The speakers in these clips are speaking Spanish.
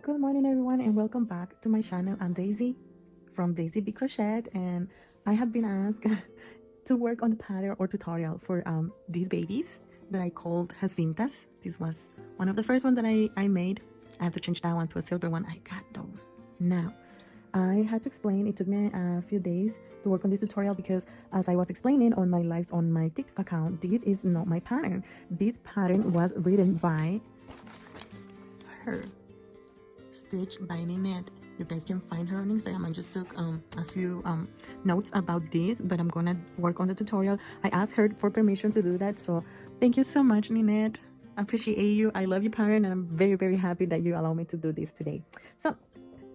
Good morning everyone and welcome back to my channel. I'm Daisy from Daisy Big Crochet, and I have been asked to work on the pattern or tutorial for these babies that I called jacintas. This was one of the first ones that I made. I have to change that one to a silver one. I got those now. I had to explain, it took me a few days to work on this tutorial because as I was explaining on my lives on my TikTok account, this is not my pattern. This pattern was written by her. Stitched by Ninette. You guys can find her on Instagram. I just took a few notes about this, but I'm gonna work on the tutorial. I asked her for permission to do that, so thank you so much, Ninette. I appreciate you. I love you, parent, and I'm very, very happy that you allow me to do this today. So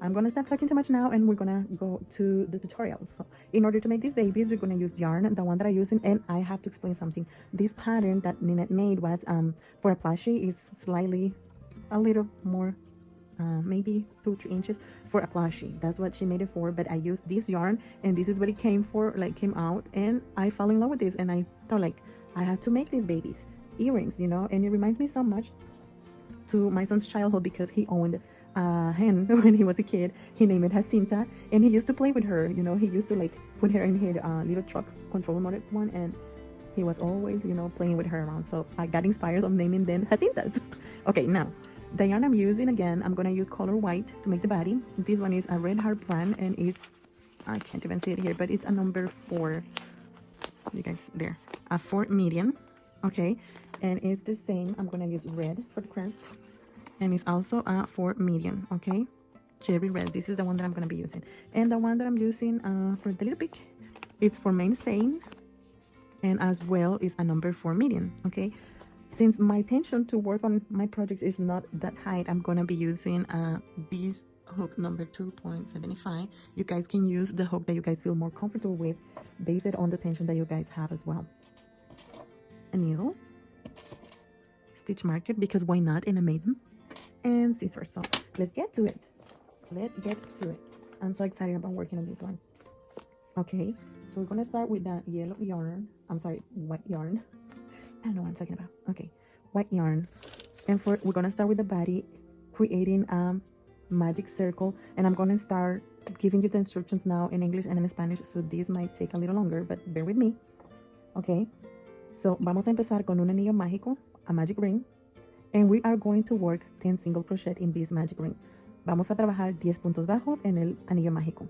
I'm gonna stop talking too much now, and we're gonna go to the tutorial. So in order to make these babies, we're gonna use yarn, the one that I'm using, and I have to explain something. This pattern that Ninette made was for a plushie is slightly a little more maybe 2-3 inches for a plushie. That's what she made it for, but I used this yarn and this is what it came out, and I fell in love with this, and I thought like I have to make these babies earrings, and it reminds me so much to my son's childhood because he owned a hen when he was a kid. He named it Jacinta, and he used to play with her. He used to like put her in his little truck control motor one, and he was always playing with her around. So I got inspired of naming them Jacintas. Okay, now the yarn I'm using, again, I'm gonna use color white to make the body. This one is a red heart plan, and it's, I can't even see it here, but it's a number 4. You guys, there, a 4 medium. Okay, and it's the same. I'm gonna use red for the crest, and it's also a 4 medium. Okay, cherry red. This is the one that I'm gonna be using, and the one that I'm using for the little pic, it's for mainstay, and as well is a number 4 medium. Okay, since my intention to work on my projects is not that tight, I'm gonna be using this hook number 2.75. You guys can use the hook that you guys feel more comfortable with, based on the tension that you guys have as well. A needle, stitch marker, because why not, in a maiden, and scissors. So let's get to it. I'm so excited about working on this one. Okay, so we're gonna start with the yellow yarn. I'm sorry, white yarn. I don't know what I'm talking about. Okay, white yarn, and we're gonna start with the body, creating a magic circle, and I'm gonna start giving you the instructions now in English and in Spanish, so this might take a little longer, but bear with me. Okay, so vamos a empezar con un anillo mágico, a magic ring, and we are going to work 10 single crochet in this magic ring. Vamos a trabajar 10 puntos bajos en el anillo mágico.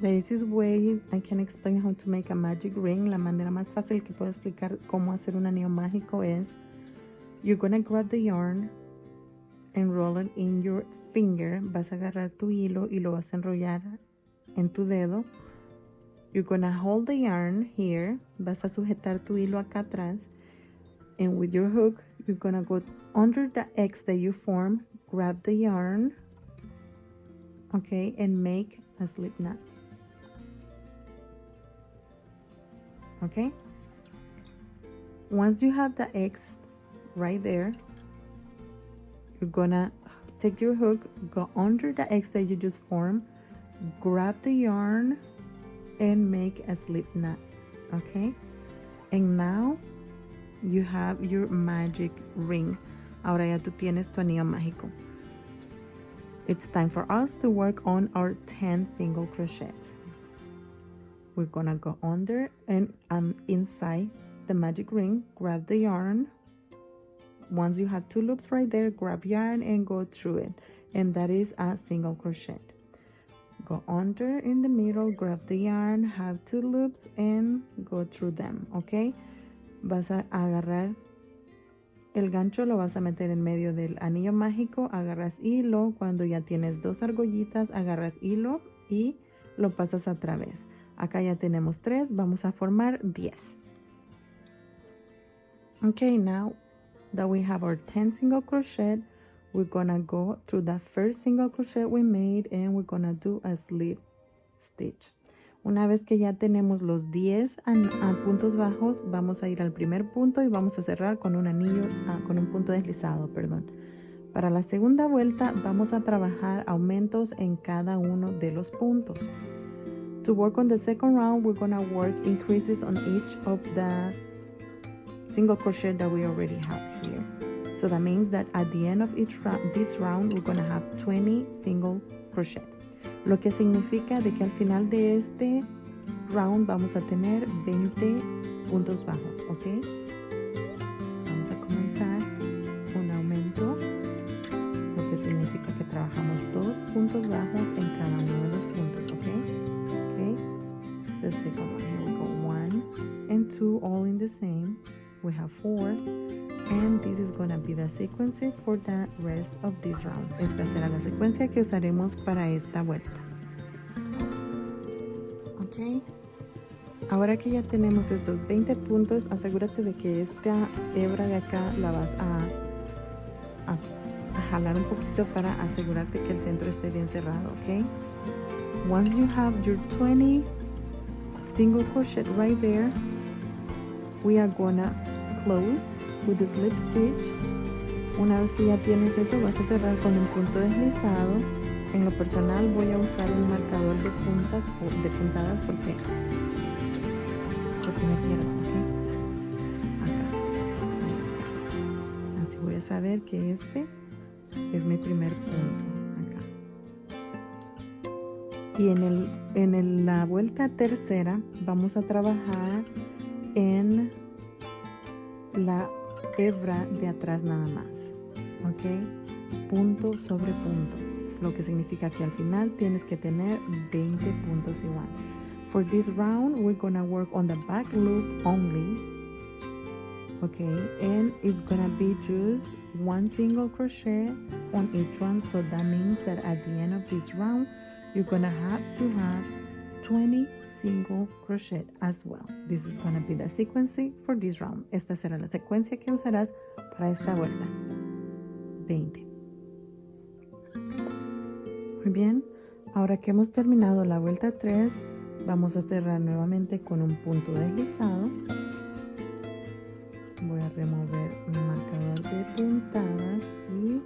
The easiest way I can explain how to make a magic ring, la manera más fácil que puedo explicar cómo hacer un anillo mágico es, you're gonna grab the yarn and roll it in your finger. Vas a agarrar tu hilo y lo vas a enrollar en tu dedo. You're gonna hold the yarn here. Vas a sujetar tu hilo acá atrás, and with your hook, you're gonna go under the X that you form, grab the yarn, okay, and make a slip knot. Okay, once you have the X right there, you're gonna take your hook, go under the X that you just formed, grab the yarn, and make a slip knot. Okay, and now you have your magic ring. Ahora ya tú tienes tu anillo mágico. It's time for us to work on our 10 single crochets. We're gonna go under and inside the magic ring, grab the yarn. Once you have 2 loops right there, grab yarn and go through it, and that is a single crochet. Go under in the middle, grab the yarn, have 2 loops and go through them. Okay, vas a agarrar el gancho, lo vas a meter en medio del anillo mágico, agarras hilo. Cuando ya tienes 2 argollitas, agarras hilo y lo pasas a través. Acá ya tenemos 3, vamos a formar 10. Okay, now that we have our 10 single crochet, we're gonna go through the first single crochet we made, and we're gonna do a slip stitch. Una vez que ya tenemos los 10 puntos bajos, vamos a ir al primer punto y vamos a cerrar con un anillo, con un punto deslizado, perdón. Para la segunda vuelta vamos a trabajar aumentos en cada uno de los puntos. To work on the second round, we're gonna work increases on each of the single crochet that we already have here. So So that means that at the end of this round, we're going to have 20 single crochet. Lo que significa de que al final de este round vamos a tener 20 puntos bajos, ¿ok? Vamos a comenzar un aumento, lo que significa que trabajamos 2 puntos bajos en cada uno de los puntos, ¿ok? Okay. The second one, here we go, 1 and 2 all in the same. We have 4, and this is going to be the sequence for the rest of this round. Esta será la secuencia que usaremos para esta vuelta. Ok. Ahora que ya tenemos estos 20 puntos, asegúrate de que esta hebra de acá la vas a jalar un poquito para asegurarte que el centro esté bien cerrado, ok? Once you have your 20 single crochet right there, we are gonna close with the slip stitch. Una vez que ya tienes eso, vas a cerrar con un punto deslizado. En lo personal voy a usar un marcador de puntadas porque me pierdo, ¿ok? Acá, ahí está. Así voy a saber que este es mi primer punto, acá. Y en la vuelta tercera vamos a trabajar en la hebra de atrás nada más, ¿ok? Punto sobre punto. Es lo que significa que al final tienes que tener 20 puntos igual. For this round, we're gonna work on the back loop only, okay? And it's gonna be just 1 single crochet on each one. So that means that at the end of this round, you're gonna have to have 20 single crochet as well. This is gonna be the sequence for this round. Esta será la secuencia que usarás para esta vuelta. 20. Muy bien. Ahora que hemos terminado la vuelta 3, vamos a cerrar nuevamente con un punto deslizado. Voy a remover mi marcador de puntadas y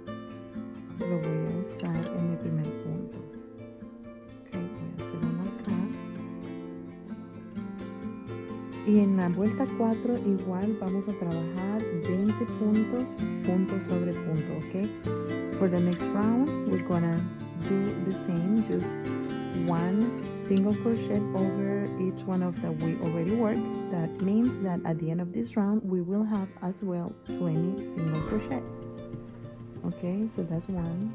lo voy a usar en mi primer punto. Ok, voy a hacer uno acá. Y en la vuelta 4 igual vamos a trabajar 20 puntos, punto sobre punto, ok? For the next round, we're gonna do the same, just 1 single crochet over each one of the we already worked. That means that at the end of this round we will have as well 20 single crochet. Okay, so that's 1,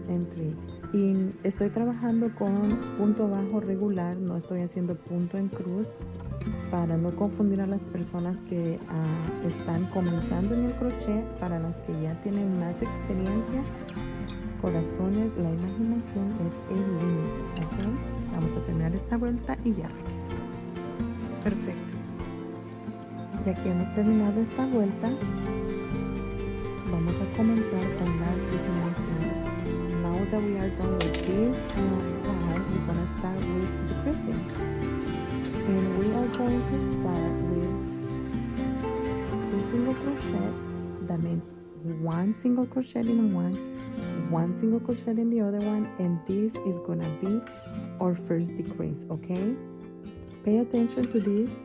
2 and 3. Y estoy trabajando con punto bajo regular, no estoy haciendo punto en cruz para no confundir a las personas que están comenzando en el crochet. Para las que ya tienen más experiencia, corazones, la imaginación es el límite, ¿ok? Vamos a terminar esta vuelta y ya regreso. Perfecto. Ya que hemos terminado esta vuelta, vamos a comenzar con las disminuciones. Now that we are done with this round, we're going to start with decreasing. And we are going to start with 2 single crochet. That means 1 single crochet in one single crochet in the other one, and this is gonna be our first decrease, okay? Pay attention to this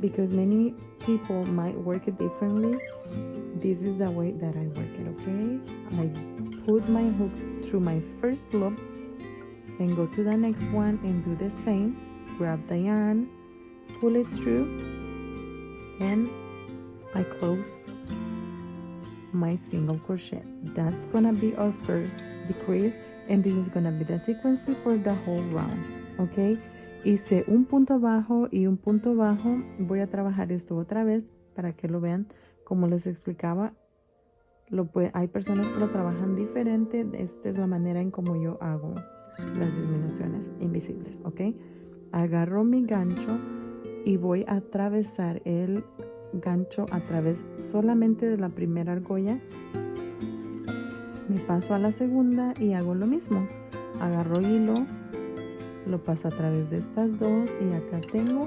because many people might work it differently. This is the way that I work it, okay? I put my hook through my first loop and go to the next one and do the same. Grab the yarn, pull it through, and I close my single crochet. That's gonna be our first decrease, and this is gonna be the sequence for the whole round, okay? Hice un punto bajo y un punto bajo. Voy a trabajar esto otra vez para que lo vean. Como les explicaba, hay personas que lo trabajan diferente. Esta es la manera en como yo hago las disminuciones invisibles, ok? Agarro mi gancho y voy a atravesar el gancho a través solamente de la primera argolla. Me paso a la segunda y hago lo mismo. Agarro hilo, lo paso a través de estas dos y acá tengo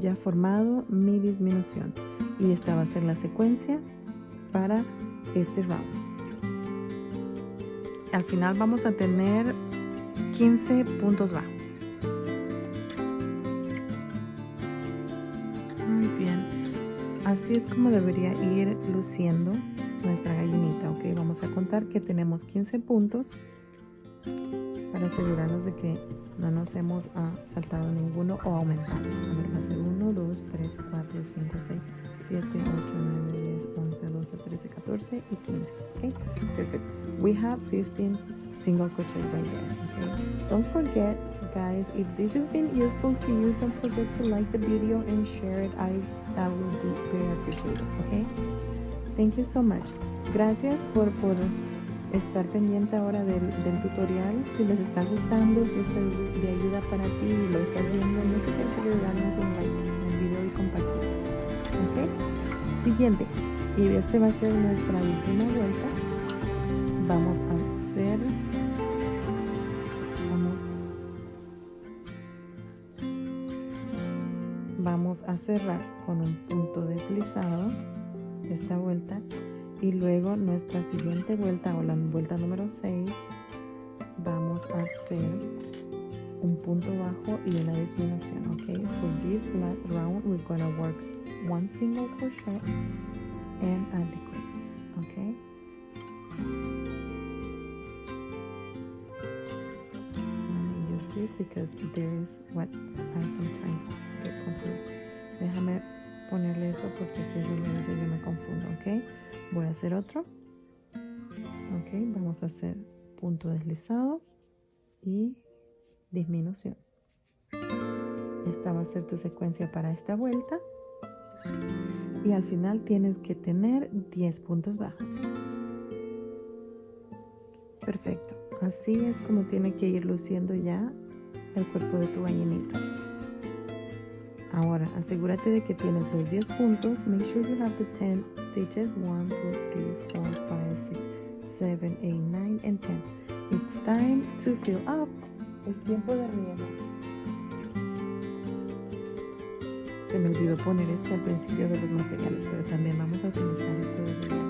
ya formado mi disminución. Y esta va a ser la secuencia para este round. Al final vamos a tener 15 puntos bajos. Muy bien. así es como debería ir luciendo nuestra gallinita, ok. Vamos a contar que tenemos 15 puntos para asegurarnos de que no nos hemos saltado ninguno o aumentado. A ver, va a ser 1, 2, 3, 4, 5, 6, 7, 8, 9, 10, 11, 12, 13, 14 y 15. Okay, perfect. We have 15 single crochet right there. Okay, don't forget, guys, if this has been useful to you, don't forget to like the video and share it. That will be very appreciated. Okay, thank you so much. Gracias por estar pendiente ahora del tutorial. Si les está gustando, si está de ayuda para ti y lo estás viendo, no se te olvide darnos un like en el video y compartir. Ok, siguiente, y este va a ser nuestra última vuelta. Vamos a cerrar con un punto deslizado esta vuelta. Y luego nuestra siguiente vuelta o la vuelta número 6 vamos a hacer un punto bajo y una disminución, okay? For this last round we're gonna work one single crochet and a decrease, okay? I'm gonna use this because there is what I sometimes get confused. Déjame ponerle eso porque aquí es donde a veces yo me confundo, ok. Voy a hacer otro, ok. Vamos a hacer punto deslizado y disminución. Esta va a ser tu secuencia para esta vuelta y al final tienes que tener 10 puntos bajos. Perfecto, así es como tiene que ir luciendo ya el cuerpo de tu gallinita. Ahora, asegúrate de que tienes los 10 puntos. Make sure you have the 10 stitches. 1, 2, 3, 4, 5, 6, 7, 8, 9, and 10. It's time to fill up. Es tiempo de riego. Se me olvidó poner al principio de los materiales, pero también vamos a utilizar esto de riego.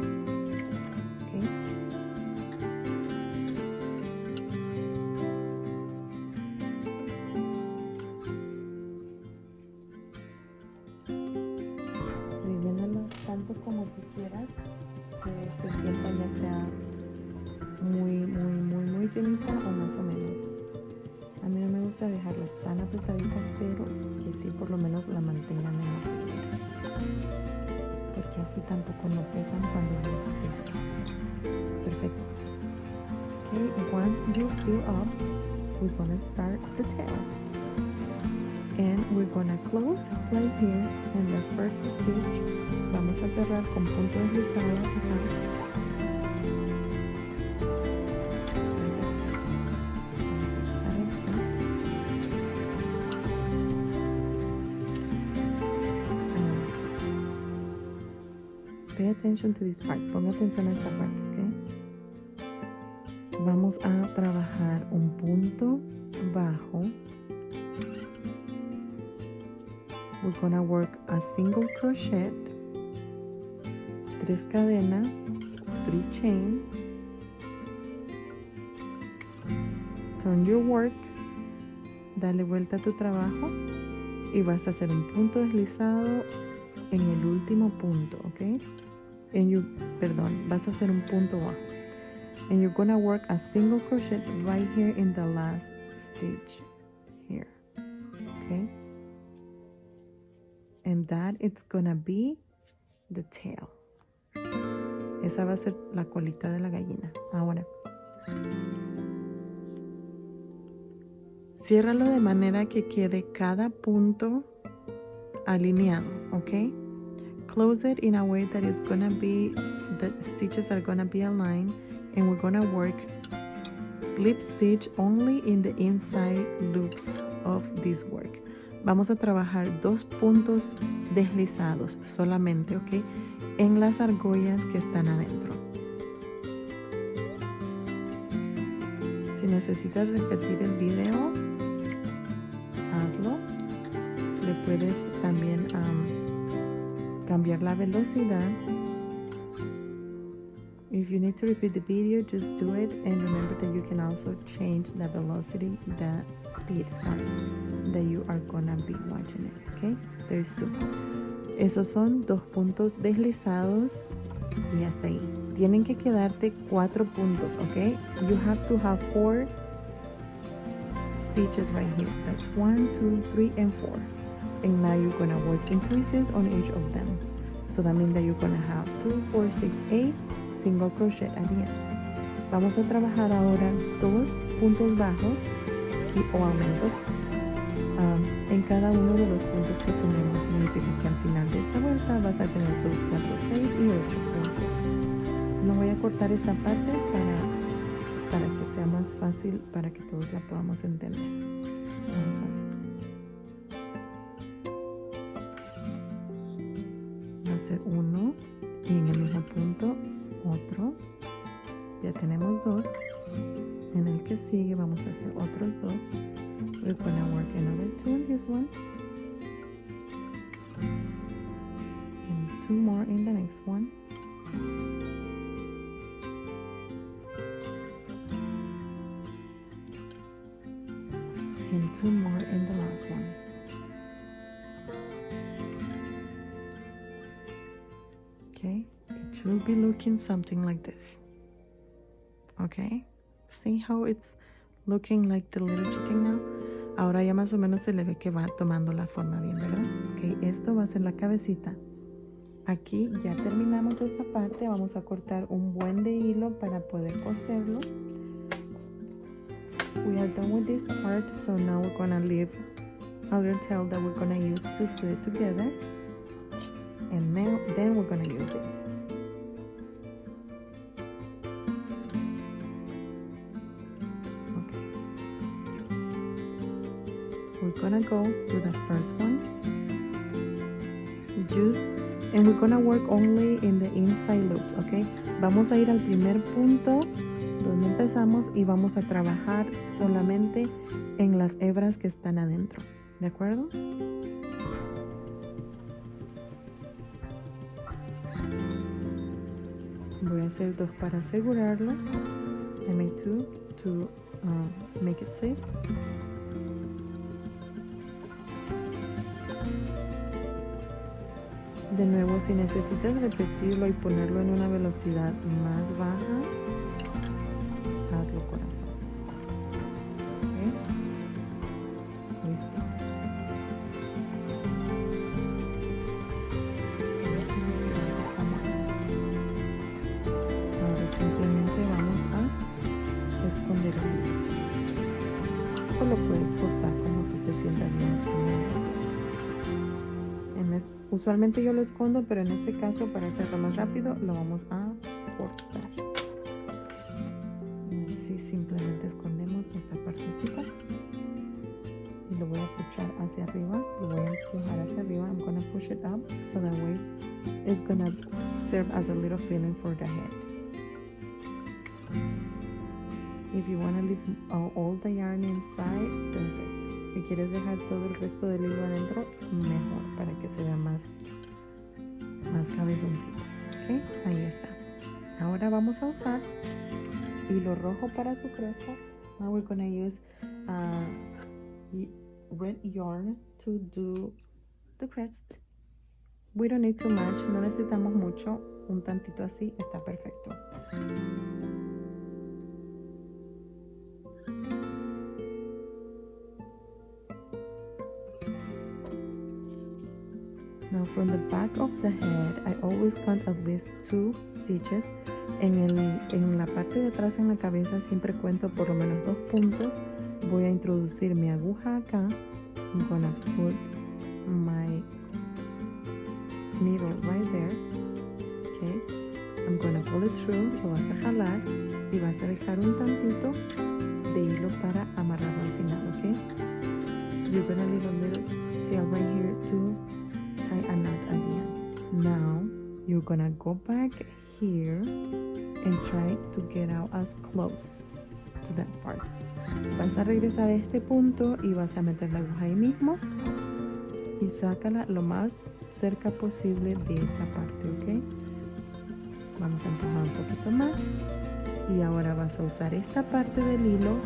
Tanto como tú quieras, que se sienta ya sea muy llenita o más o menos. A mí no me gusta dejarlas tan apretaditas, pero que sí por lo menos la mantengan en la figura, porque así tampoco no pesan cuando los usas. Perfecto. Okay, once you fill up, we're gonna start the tail. And we're gonna close right here in the first stitch. Vamos a cerrar con punto deslizado acá. Vamos a quitar esto. Pay attention to this part. Ponga atención a esta parte, ¿ok? Vamos a trabajar un punto bajo. We're gonna work a single crochet, 3 cadenas, 3 chain, turn your work, dale vuelta a tu trabajo y vas a hacer un punto deslizado en el último punto, ¿ok? Vas a hacer un punto bajo. And you're gonna work a single crochet right here in the last stitch here, okay? And that it's gonna be the tail. Esa va a ser la colita de la gallina. Ahora, ciérralo de manera que quede cada punto alineado, ¿ok? Close it in a way that is gonna be, the stitches are gonna be aligned, and we're gonna work slip stitch only in the inside loops of this work. Vamos a trabajar 2 puntos deslizados solamente, ¿ok? En las argollas que están adentro. Si necesitas repetir el video, hazlo. Le puedes también cambiar la velocidad. If you need to repeat the video, just do it, and remember that you can also change the velocity, the speed, that you are gonna be watching it, okay? There's 2. Esos son 2 puntos deslizados y hasta ahí. Tienen que quedarte 4 puntos, ¿ok? You have to have 4 stitches right here. That's 1, 2, 3, and 4. And now you're gonna work increases on each of them. So that means that you're gonna have 2, 4, 6, 8 single crochet at the end. Vamos a trabajar ahora 2 puntos bajos o aumentos en cada uno de los puntos que tenemos. Significa que al final de esta vuelta vas a tener 2, 4, 6 y 8 puntos. No voy a cortar esta parte para que sea más fácil, para que todos la podamos entender. Vamos a ver. Va a ser uno y en el mismo punto otro. Ya tenemos 2. En el que sigue vamos a hacer otros 2. We're gonna work another 2 in this one. And 2 more in the next one. And 2 more in the last one. Okay, it should be looking something like this. Okay, see how it's looking like the little chicken now? Ahora ya más o menos se le ve que va tomando la forma bien, ¿verdad? Ok, esto va a ser la cabecita. Aquí ya terminamos esta parte. Vamos a cortar un buen de hilo para poder coserlo. We are done with this part, so now we're gonna leave a little tail that we're gonna use to sew it together. And then we're gonna use this. We're gonna go to the first one, and we're gonna work only in the inside loops, okay? Vamos a ir al primer punto donde empezamos y vamos a trabajar solamente en las hebras que están adentro, ¿de acuerdo? Voy a hacer 2 para asegurarlo. I made 2 to make it safe. De nuevo, si necesitas repetirlo y ponerlo en una velocidad más baja, hazlo, corazón. ¿Okay? Listo. Ahora simplemente vamos a esconder el hilo. O lo puedes cortar como tú te sientas más cómodo. Usualmente yo lo escondo, pero en este caso, para hacerlo más rápido, lo vamos a cortar. Y así simplemente escondemos esta partecita. Y lo voy a puchar hacia arriba. Lo voy a empujar hacia arriba. I'm going to push it up so that way it's going to serve as a little filling for the head. If you want to leave all the yarn inside, perfect. Si quieres dejar todo el resto del hilo adentro, mejor, para que se vea más cabezoncito. ¿Okay? Ahí está. Ahora vamos a usar hilo rojo para su cresta. Now we're going to use red yarn to do the crest. We don't need too much. No necesitamos mucho. Un tantito así está perfecto. Now from the back of the head, I always count at least 2 stitches. En la parte de atrás en la cabeza siempre cuento por lo menos 2 puntos. Voy a introducir mi aguja acá. I'm gonna put my needle right there. Okay. I'm gonna pull it through. Lo vas a jalar y vas a dejar un tantito de hilo para amarrarlo al final, okay? You're gonna leave a little tail right here to tie a knot at the end. Now you're gonna go back here and try to get out as close to that part. Vas a regresar a este punto y vas a meter la aguja ahí mismo y sácala lo más cerca posible de esta parte, ¿ok? Vamos a empujar un poquito más y ahora vas a usar esta parte del hilo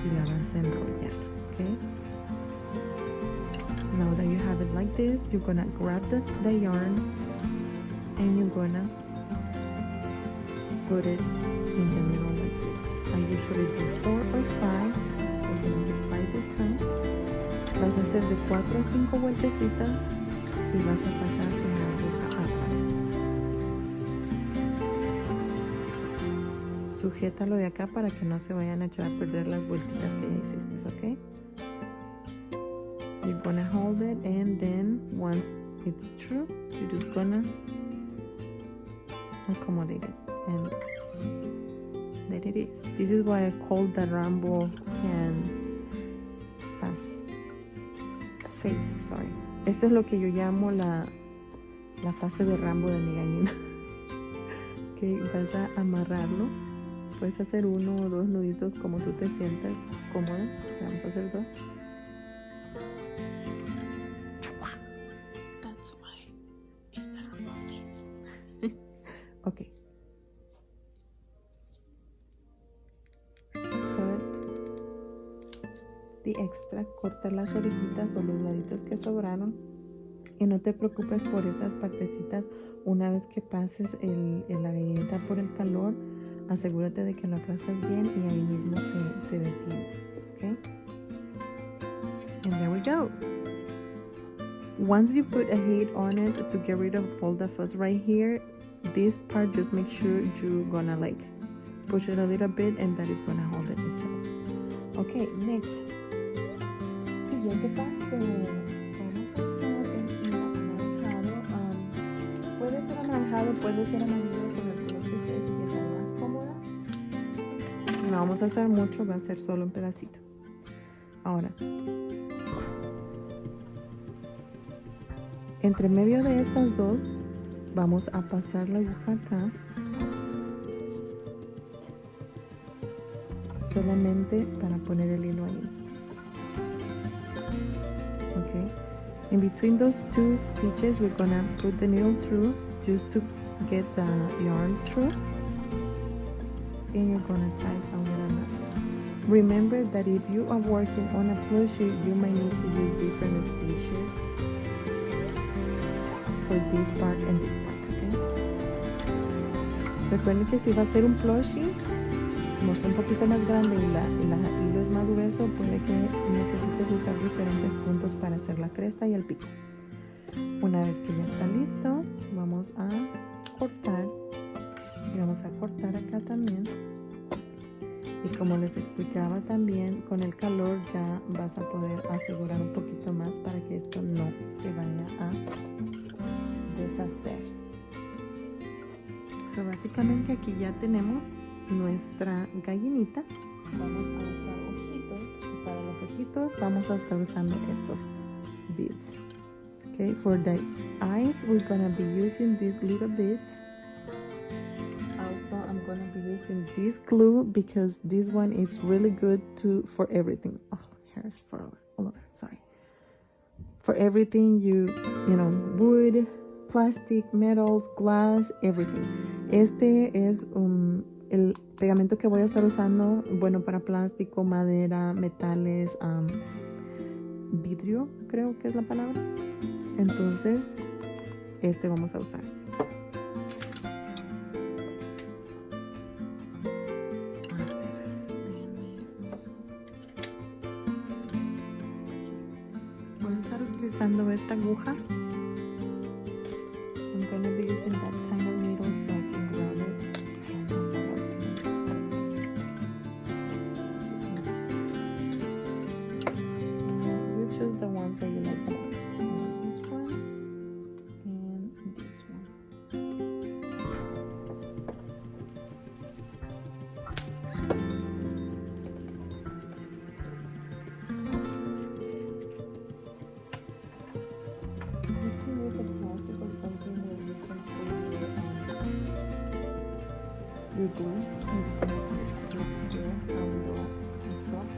y la vas a enrollar, ¿ok? Now that you have it like this, you're gonna grab the yarn and you're gonna put it in the middle like this. I usually do 4 or 5. We're gonna do 5 this time. Vas a hacer de 4 a 5 vueltecitas y vas a pasar la aguja a través. Sujétalo de acá para que no se vayan a echar a perder las vueltitas que ya hiciste, ¿ok? You're gonna hold it, and then once it's true, you're just gonna accommodate it, and there it is. This is what I call the Rambo and face, sorry. Esto es lo que yo llamo la fase de Rambo de mi gallina. Que vas a amarrarlo. Puedes hacer 1 o 2 nuditos como tú te sientas cómoda. Vamos a hacer 2. That's why it's the Rambo face. Okay. The extra, corta las orejitas o los laditos que sobraron y no te preocupes por estas partecitas. Una vez que pases la gallinita por el calor, asegúrate de que lo aplastas bien y ahí mismo se detiene, okay? And there we go. Once you put a heat on it to get rid of all the fuss right here, this part, just make sure you're gonna like push it a little bit, and that is gonna hold it itself. Okay, next. Siguiente paso, vamos a usar el hilo anaranjado. Puede ser anaranjado, puede ser amarillo, con el color que ustedes se sientan más cómodas. No vamos a usar mucho, va a ser solo un pedacito. Ahora, entre medio de estas dos, vamos a pasar la aguja acá. Solamente para poner el hilo ahí. Okay. In between those 2 stitches, we're gonna put the needle through just to get the yarn through. And you're gonna tie a little knot. Remember that if you are working on a plushie, you might need to use different stitches for this part and this part, okay? Recuerden que si va a ser un plushie, como es un poquito más grande y la hilo es más grueso, puede que necesites usar diferentes puntos para hacer la cresta y el pico. Una vez que ya está listo, vamos a cortar y vamos a cortar acá también. Y como les explicaba también, con el calor ya vas a poder asegurar un poquito más para que esto no se vaya a deshacer. So, básicamente aquí ya tenemos nuestra gallinita. Vamos a usar ojitos y para los ojitos vamos a estar usando estos beads. Okay, for the eyes we're gonna be using these little beads. Also, I'm gonna be using this glue because this one is really good for everything. Oh, hair for all over. Sorry. For everything you know, wood, plastic, metals, glass, everything. Este es el pegamento que voy a estar usando, bueno, para plástico, madera, metales, vidrio, creo que es la palabra. Entonces, este vamos a usar. Voy a estar utilizando esta aguja. I'm gonna be using that kind of needle so I can grab it. You choose the ones that you like the most. This one and this one. You can use a plastic or something where you can put your glue. It's going to be here on the truck.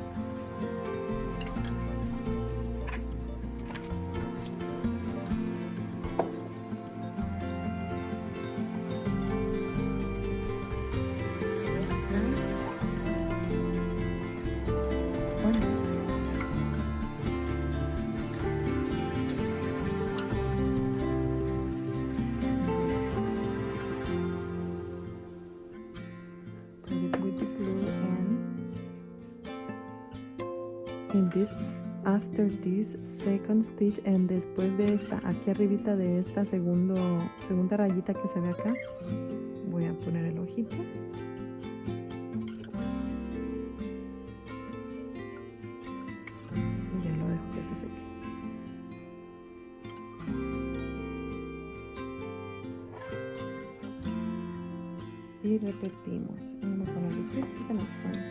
and this after this second stitch, and después de esta, aquí arribita de esta segunda rayita que se ve acá, voy a poner el ojito. Y ya lo dejo que se seque. Y repetimos. I'm gonna repeat the next one.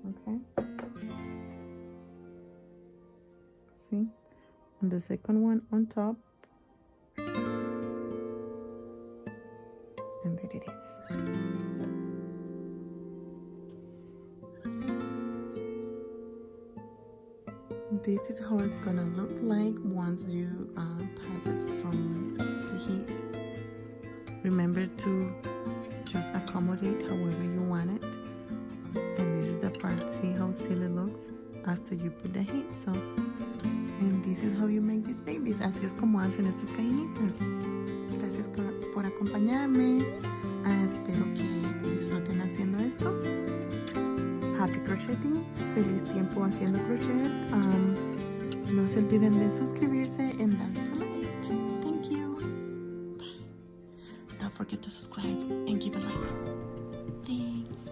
Okay. See? And the second one on top. And there it is. This is how it's gonna look like once you pass it from the heat. Remember to just accommodate however you want it. And this is the part, see how silly it looks after you put the heat. So, and this is how you make these babies. Así es como hacen estas gallinitas. Gracias por acompañarme. Espero que disfruten haciendo esto. Happy crocheting, feliz tiempo haciendo crochet. No se olviden de suscribirse and darle su like. Thank you. Bye. Don't forget to subscribe and give a like. Thanks.